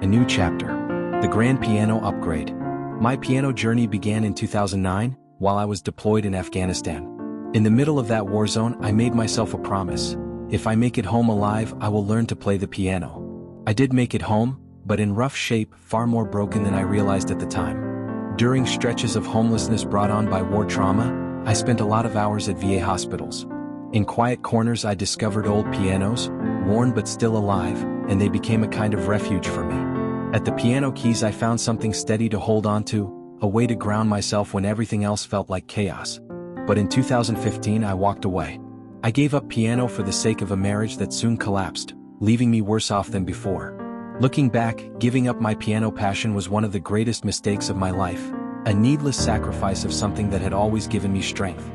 a new chapter. The grand piano upgrade. My piano journey began in 2009, while I was deployed in Afghanistan. In the middle of that war zone, I made myself a promise. If I make it home alive, I will learn to play the piano. I did make it home, but in rough shape, far more broken than I realized at the time. During stretches of homelessness brought on by war trauma, I spent a lot of hours at VA hospitals. In quiet corners I discovered old pianos, worn but still alive, and they became a kind of refuge for me. At the piano keys I found something steady to hold on to, a way to ground myself when everything else felt like chaos. But in 2015 I walked away. I gave up piano for the sake of a marriage that soon collapsed, leaving me worse off than before. Looking back, giving up my piano passion was one of the greatest mistakes of my life, a needless sacrifice of something that had always given me strength.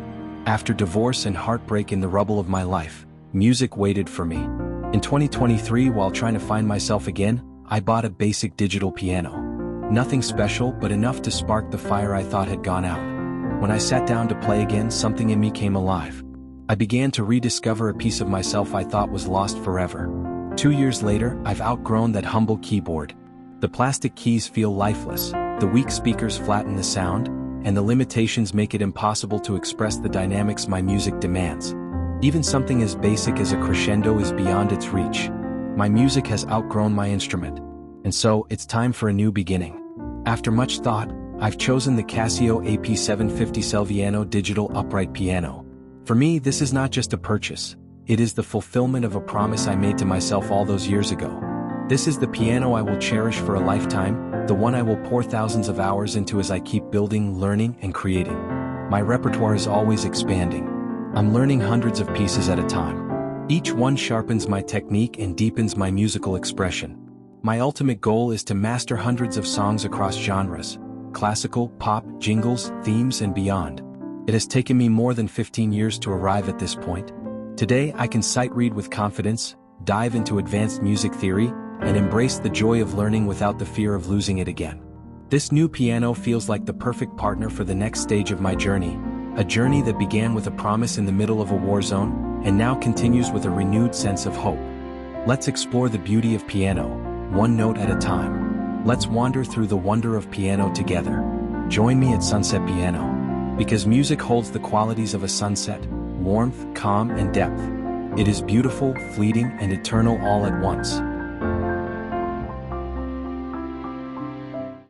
After divorce and heartbreak in the rubble of my life, music waited for me. In 2023, while trying to find myself again, I bought a basic digital piano. Nothing special, but enough to spark the fire I thought had gone out. When I sat down to play again, something in me came alive. I began to rediscover a piece of myself I thought was lost forever. 2 years later, I've outgrown that humble keyboard. The plastic keys feel lifeless, the weak speakers flatten the sound, and the limitations make it impossible to express the dynamics my music demands. Even something as basic as a crescendo is beyond its reach. My music has outgrown my instrument, and so it's time for a new beginning. After much thought, I've chosen the Casio AP750 Celviano digital upright piano. For me, this is not just a purchase. It is the fulfillment of a promise I made to myself all those years ago. This is the piano I will cherish for a lifetime, the one I will pour thousands of hours into as I keep building, learning, and creating. My repertoire is always expanding. I'm learning hundreds of pieces at a time. Each one sharpens my technique and deepens my musical expression. My ultimate goal is to master hundreds of songs across genres: classical, pop, jingles, themes, and beyond. It has taken me more than 15 years to arrive at this point. Today I can sight read with confidence, dive into advanced music theory, and embrace the joy of learning without the fear of losing it again. This new piano feels like the perfect partner for the next stage of my journey, a journey that began with a promise in the middle of a war zone, and now continues with a renewed sense of hope. Let's explore the beauty of piano, one note at a time. Let's wander through the wonder of piano together. Join me at Sunset Piano, because music holds the qualities of a sunset: warmth, calm, and depth. It is beautiful, fleeting, and eternal all at once.